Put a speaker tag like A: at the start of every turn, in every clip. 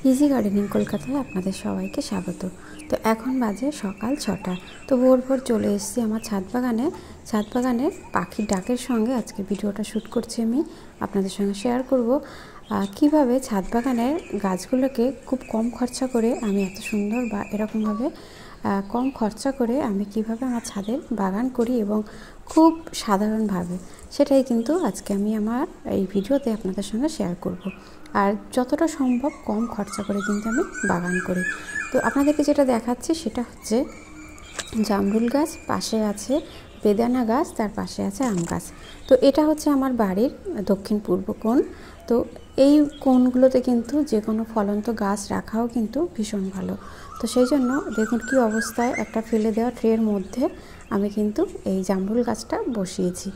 A: Easy gardening কলকাতায় আপনাদের সবাইকে স্বাগত। তো এখন বাজে সকাল 6টা। তো ভোর ভোর চলে এসেছি আমার ছাদ বাগানে পাখির ডাকের সঙ্গে আজকের ভিডিওটা শ্যুট করছি। আমি আপনাদের সঙ্গে শেয়ার করব কিভাবে ছাদ বাগানের গাছগুলোকে খুব কম খরচা করে আমি এত সুন্দর বা এরকমভাবে কম খরচা করে আমি কিভাবে আমার ছাদের বাগান করি এবং খুব সাধারণভাবে, সেটাই কিন্তু আজকে আমি আমার এই ভিডিওতে আপনাদের সঙ্গে শেয়ার করব। আর যতটা সম্ভব কম খরচা করে কিন্তু আমি বাগান করি। তো আপনাদেরকে যেটা দেখাচ্ছি সেটা হচ্ছে জামরুল গাছ, পাশে আছে বেদানা গাছ, তার পাশে আছে আম গাছ। তো এটা হচ্ছে আমার বাড়ির দক্ষিণ পূর্ব কোণ। তো এই কোণগুলোতে কিন্তু যে কোনো ফলন্ত গাছ রাখাও কিন্তু ভীষণ ভালো। তো সেই জন্য দেখুন কি অবস্থায় একটা ফেলে দেওয়া ট্রের মধ্যে আমি কিন্তু এই জামরুল গাছটা বসিয়েছি।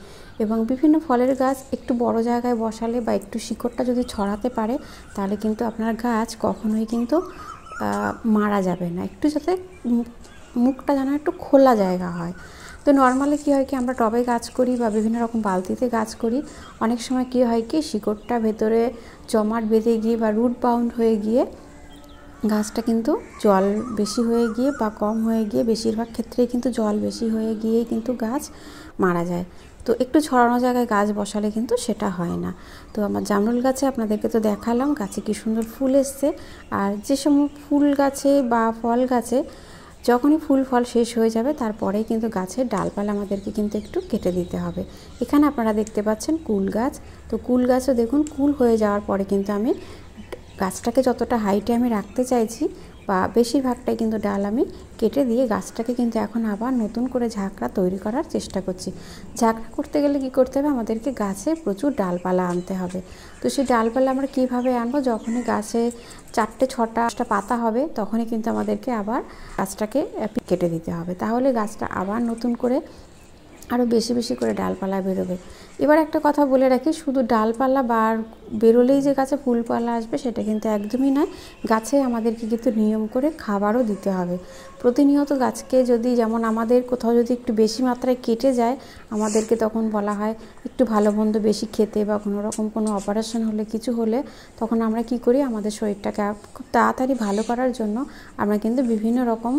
A: এবং বিভিন্ন ফলের গাছ একটু বড় জায়গায় বসালে বা একটু শিকড়টা যদি ছড়াতে পারে তাহলে কিন্তু আপনার গাছ কখনোই কিন্তু মারা যাবে না, একটু যাতে মুখটা যেন একটু খোলা জায়গা হয়। তো নর্মালি কী হয় কি, আমরা টবে গাছ করি বা বিভিন্ন রকম বালতিতে গাছ করি, অনেক সময় কী হয় কি শিকড়টা ভেতরে জমাট বেঁধে গিয়ে বা রুট বাউন্ড হয়ে গিয়ে গাছটা কিন্তু জল বেশি হয়ে গিয়ে বা কম হয়ে গিয়ে, বেশিরভাগ ক্ষেত্রেই কিন্তু জল বেশি হয়ে গিয়েই কিন্তু গাছ মারা যায়। তো একটু ছড়ানো জায়গায় গাছ বসালে কিন্তু সেটা হয় না। তো আমার জামরুল গাছে আপনাদেরকে তো দেখালাম গাছে কি সুন্দর ফুল এসছে। আর যে সময় ফুল গাছে বা ফল গাছে যখনই ফুল ফল শেষ হয়ে যাবে তারপরেই কিন্তু গাছের ডালপালা আমাদেরকে কিন্তু একটু কেটে দিতে হবে। এখানে আপনারা দেখতে পাচ্ছেন কুল গাছ। তো কুল গাছও দেখুন কুল হয়ে যাওয়ার পরে কিন্তু আমি গাছটাকে যতটা হাইটে আমি রাখতে চাইছি বা বেশিরভাগটাই কিন্তু ডাল আমি কেটে দিয়ে গাছটাকে কিন্তু এখন আবার নতুন করে ঝাঁকড়া তৈরি করার চেষ্টা করছি। ঝাঁকড়া করতে গেলে কি করতে হবে, আমাদেরকে গাছে প্রচুর ডালপালা আনতে হবে। তো সেই ডালপালা আমরা কীভাবে আনবো, যখনই গাছে 4টে 6টা পাতা হবে তখনই কিন্তু আমাদেরকে আবার গাছটাকে কেটে দিতে হবে, তাহলে গাছটা আবার নতুন করে আরও বেশি বেশি করে ডালপালা বেরোবে। এবার একটা কথা বলে রাখি, শুধু ডালপালা বা বেরোলেই যে গাছে ফুলপালা আসবে সেটা কিন্তু একদমই নয়। গাছে আমাদেরকে কিন্তু নিয়ম করে খাবারও দিতে হবে প্রতিনিয়ত। গাছকে যদি, যেমন আমাদের কোথাও যদি একটু বেশি মাত্রায় কেটে যায়, আমাদেরকে তখন বলা হয় একটু ভালো মন্দ বেশি খেতে, বা কোনো রকম কোনো অপারেশন হলে কিছু হলে তখন আমরা কি করি, আমাদের শরীরটাকে খুব তাড়াতাড়ি ভালো করার জন্য আমরা কিন্তু বিভিন্ন রকম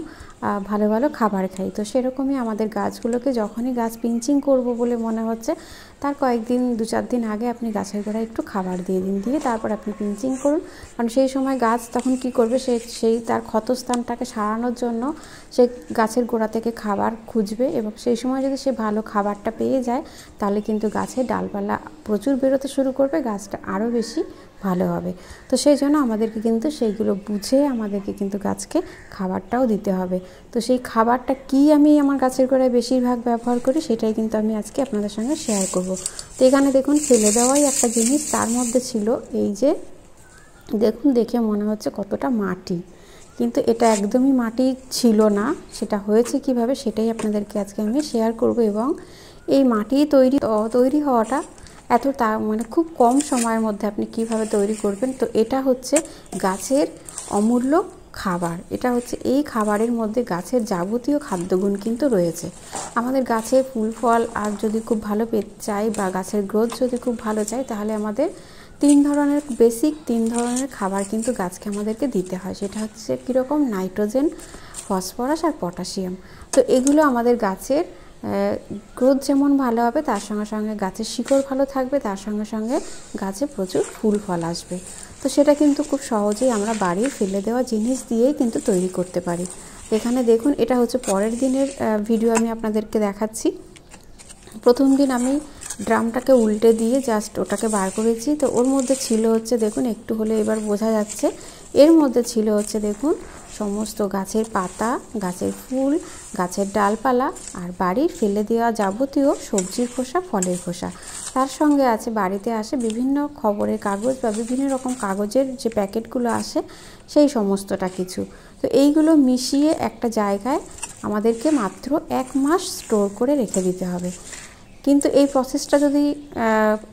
A: ভালো ভালো খাবার খাই। তো সেরকমই আমাদের গাছগুলোকে যখনই গাছ পিঞ্চিং করব বলে মনে হচ্ছে তার কয়েকদিন 2-4 দিন আগে আপনি গাছের গোড়ায় একটু খাবার দিয়ে দিন, দিয়ে তারপর আপনি পিঞ্চিং করুন। কারণ সেই সময় গাছ তখন কি করবে, সেই তার ক্ষতস্থানটাকে সারানোর জন্য সে গাছের গোড়া থেকে খাবার খুঁজবে, এবং সেই সময় যদি সে ভালো খাবারটা পেয়ে যায় তাহলে কিন্তু গাছের ডালপালা প্রচুর বেরোতে শুরু করবে, গাছটা আরও বেশি ভালো হবে। তো সেই জন্য আমাদেরকে কিন্তু সেইগুলো বুঝে আমাদেরকে কিন্তু গাছকে খাবারটাও দিতে হবে। তো সেই খাবারটা কি আমি আমার গাছের গোড়ায় বেশিরভাগ ব্যবহার করি সেটাই কিন্তু আমি আজকে আপনাদের সঙ্গে শেয়ার করব। তো এখানে দেখুন ফেলে দেওয়াই একটা জিনিস, তার মধ্যে ছিল এই যে দেখুন, দেখে মনে হচ্ছে কতটা মাটি, কিন্তু এটা একদমই মাটি ছিল না। সেটা হয়েছে কিভাবে সেটাই আপনাদেরকে আজকে আমি শেয়ার করব। এবং এই মাটি তৈরি হওয়াটা মানে খুব কম সময়ের মধ্যে আপনি কিভাবে তৈরি করবেন। তো এটা হচ্ছে গাছের অমূল্য খাবার। এটা হচ্ছে এই খাবারের মধ্যে গাছের যাবতীয় খাদ্যগুণ কিন্তু রয়েছে। আমাদের গাছে ফুল ফল আর যদি খুব ভালো পেতে চাই বা গাছের গ্রোথ যদি খুব ভালো চাই, তাহলে আমাদের 3 ধরনের খাবার কিন্তু গাছকে আমাদেরকে দিতে হয়। সেটা হচ্ছে কীরকম, নাইট্রোজেন, ফসফরাস আর পটাশিয়াম। তো এগুলো আমাদের গাছের গ্রোথ যেমন ভালো হবে, তার সঙ্গে সঙ্গে গাছের শিকড় ভালো থাকবে, তার সঙ্গে সঙ্গে গাছে প্রচুর ফুল ফল আসবে। তো সেটা কিন্তু খুব সহজেই আমরা বাড়ির ফেলে দেওয়া জিনিস দিয়েই কিন্তু তৈরি করতে পারি। এখানে দেখুন, এটা হচ্ছে পরের দিনের ভিডিও আমি আপনাদেরকে দেখাচ্ছি। প্রথম দিন আমি ড্রামটাকে উল্টে দিয়ে জাস্ট ওটাকে বার করেছি। তো ওর মধ্যে ছিল হচ্ছে, দেখুন একটু হলে এবার বোঝা যাচ্ছে, এর মধ্যে ছিল হচ্ছে দেখুন সমস্ত গাছের পাতা, গাছের ফুল, গাছের ডালপালা আর বাড়ির ফেলে দেওয়া যাবতীয় সবজির খোসা, ফলের খোসা। তার সঙ্গে আছে বাড়িতে আসে বিভিন্ন খবরের কাগজ বা বিভিন্ন রকম কাগজের যে প্যাকেটগুলো আসে সেই সমস্তটা কিছু। তো এইগুলো মিশিয়ে একটা জায়গায় আমাদেরকে মাত্র 1 মাস স্টোর করে রেখে দিতে হবে। কিন্তু এই প্রসেসটা যদি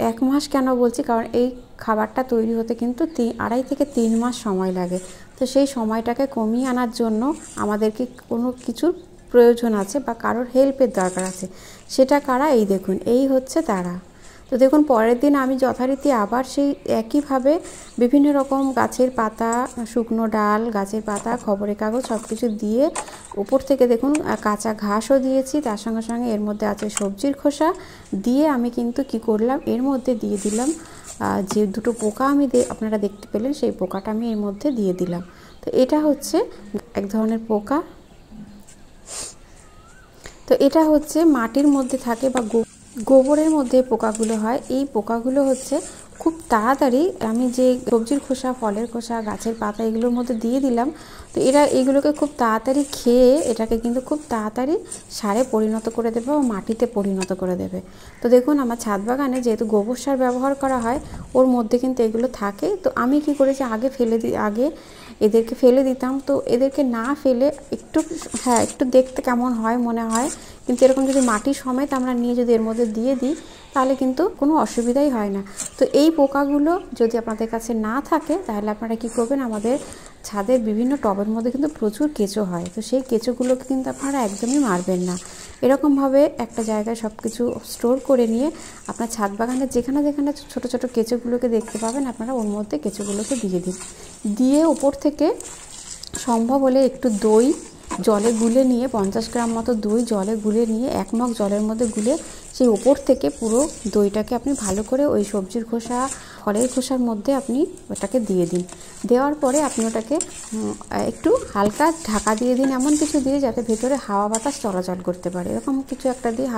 A: 1 মাস কেন বলছি, কারণ এই খাবারটা তৈরি হতে কিন্তু 2.5 থেকে 3 মাস সময় লাগে। তো সেই সময়টাকে কমিয়ে আনার জন্য আমাদেরকে কোনো কিছুর প্রয়োজন আছে বা কারোর হেল্পের দরকার আছে। সেটা কারা, এই দেখুন এই হচ্ছে তারা। তো দেখুন পরের দিন আমি যথারীতি আবার সেই একইভাবে বিভিন্ন রকম গাছের পাতা, শুকনো ডাল, গাছের পাতা, খবরের কাগজ সব কিছু দিয়ে উপর থেকে দেখুন কাঁচা ঘাসও দিয়েছি, তার সঙ্গে সঙ্গে এর মধ্যে আছে সবজির খোসা দিয়ে আমি কিন্তু কি করলাম, এর মধ্যে দিয়ে দিলাম যে দুটো পোকা আমি আপনারা দেখতে পেলেন, সেই পোকাটা আমি এর মধ্যে দিয়ে দিলাম। তো এটা হচ্ছে এক ধরনের পোকা। তো এটা হচ্ছে মাটির মধ্যে থাকে বা গোবরের মধ্যে পোকাগুলো হয়। এই পোকাগুলো হচ্ছে খুব তাড়াতাড়ি, আমি যে সবজির খোসা, ফলের খোসা, গাছের পাতা এগুলোর মধ্যে দিয়ে দিলাম, তো এরা এগুলোকে খুব তাড়াতাড়ি খেয়ে এটাকে কিন্তু খুব তাড়াতাড়ি সারে পরিণত করে দেবে বা মাটিতে পরিণত করে দেবে। তো দেখুন আমার ছাদ বাগানে যেহেতু গোবর সার ব্যবহার করা হয়, ওর মধ্যে কিন্তু এগুলো থাকে। তো আমি কি করেছি, আগে এদেরকে ফেলে দিতাম। তো এদেরকে না ফেলে একটু দেখতে কেমন হয় মনে হয়, কিন্তু এরকম যদি মাটি সমেত আমরা নিয়ে যদি এর মধ্যে দিয়ে দিই তাহলে কিন্তু কোনো অসুবিধাই হয় না। তো এই পোকাগুলো যদি আপনাদের কাছে না থাকে তাহলে আপনারা কি করবেন, আমাদের ছাদের বিভিন্ন টবের মধ্যে কিন্তু প্রচুর কেঁচো হয়, তো সেই কেঁচোগুলোকে কিন্তু আপনারা একদমই মারবেন না। এরকমভাবে একটা জায়গায় সব কিছু স্টোর করে নিয়ে আপনার ছাদ বাগানে যেখানে যেখানে ছোটো ছোটো কেঁচোগুলোকে দেখতে পাবেন আপনারা ওর মধ্যে কেঁচোগুলোকে দিয়ে দিন। দিয়ে উপর থেকে সম্ভব হলে একটু দই জলে গুলে নিয়ে, 50 গ্রাম মতো দই জলে গুলে নিয়ে 1 মগ জলের মধ্যে গুলে সেই ওপর থেকে পুরো দইটাকে আপনি ভালো করে ওই সবজির খোসা, ফলের খোসার মধ্যে আপনি ওটাকে দিয়ে দিন। দেওয়ার পরে আপনি ওটাকে একটু হালকা ঢাকা দিয়ে দিন, এমন কিছু দিয়ে যাতে ভেতরে হাওয়া বাতাস চলাচল করতে পারে, এরকম কিছু একটা দিয়ে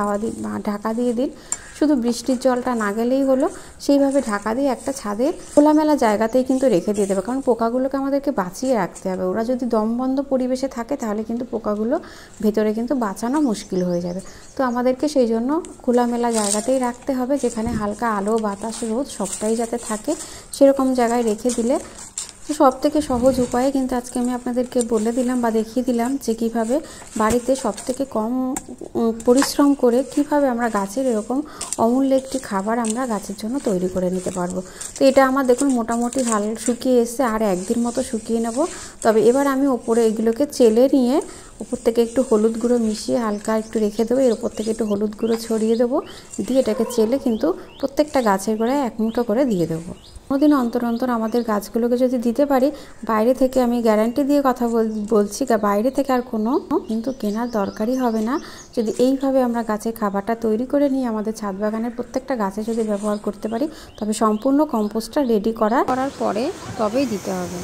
A: ঢাকা দিয়ে দিন। শুধু বৃষ্টির জলটা না গেলেই হলো, সেইভাবে ঢাকা দিয়ে একটা ছাদের খোলামেলা জায়গাতেই কিন্তু রেখে দিয়ে দেবে, কারণ পোকাগুলোকে আমাদেরকে বাঁচিয়ে রাখতে হবে। ওরা যদি দমবন্ধ পরিবেশে থাকে তাহলে কিন্তু পোকাগুলো ভেতরে কিন্তু বাঁচানো মুশকিল হয়ে যাবে। তো আমাদেরকে সেই জন্য খোলামেলা জায়গাতেই রাখতে হবে, যেখানে হালকা আলো, বাতাস, রোদ সবটাই যাতে থাকে, সেরকম জায়গায় রেখে দিলে সব থেকে সহজ উপায়ে কিন্তু আজকে আমি আপনাদেরকে বলে দিলাম বা দেখিয়ে দিলাম যে কীভাবে বাড়িতে সব থেকে কম পরিশ্রম করে কিভাবে আমরা গাছের এরকম অমূল্য একটি খাবার আমরা গাছের জন্য তৈরি করে নিতে পারবো। তো এটা আমার দেখুন মোটামুটি হাল শুকিয়ে এসছে, আর একদিন মতো শুকিয়ে নেব। তবে এবার আমি ওপরে এগুলোকে চেলে নিয়ে উপর থেকে একটু হলুদ গুঁড়ো মিশিয়ে হালকা একটু রেখে দেবো, এর উপর থেকে একটু হলুদ গুঁড়ো ছড়িয়ে দেবো, দিয়ে এটাকে চেলে কিন্তু প্রত্যেকটা গাছের গোড়ায় 1 মুঠো করে দিয়ে দেবো। কোনোদিন অন্তর অন্তর আমাদের গাছগুলোকে যদি দিতে পারি, বাইরে থেকে আমি গ্যারান্টি দিয়ে কথা বলছি, বাইরে থেকে আর কোনো কিন্তু কেনার দরকারই হবে না। যদি এইভাবে আমরা গাছের খাবারটা তৈরি করে নিয়ে আমাদের ছাদ বাগানের প্রত্যেকটা গাছে যদি ব্যবহার করতে পারি, তবে সম্পূর্ণ কম্পোস্টটা রেডি করার পরে তবেই দিতে হবে।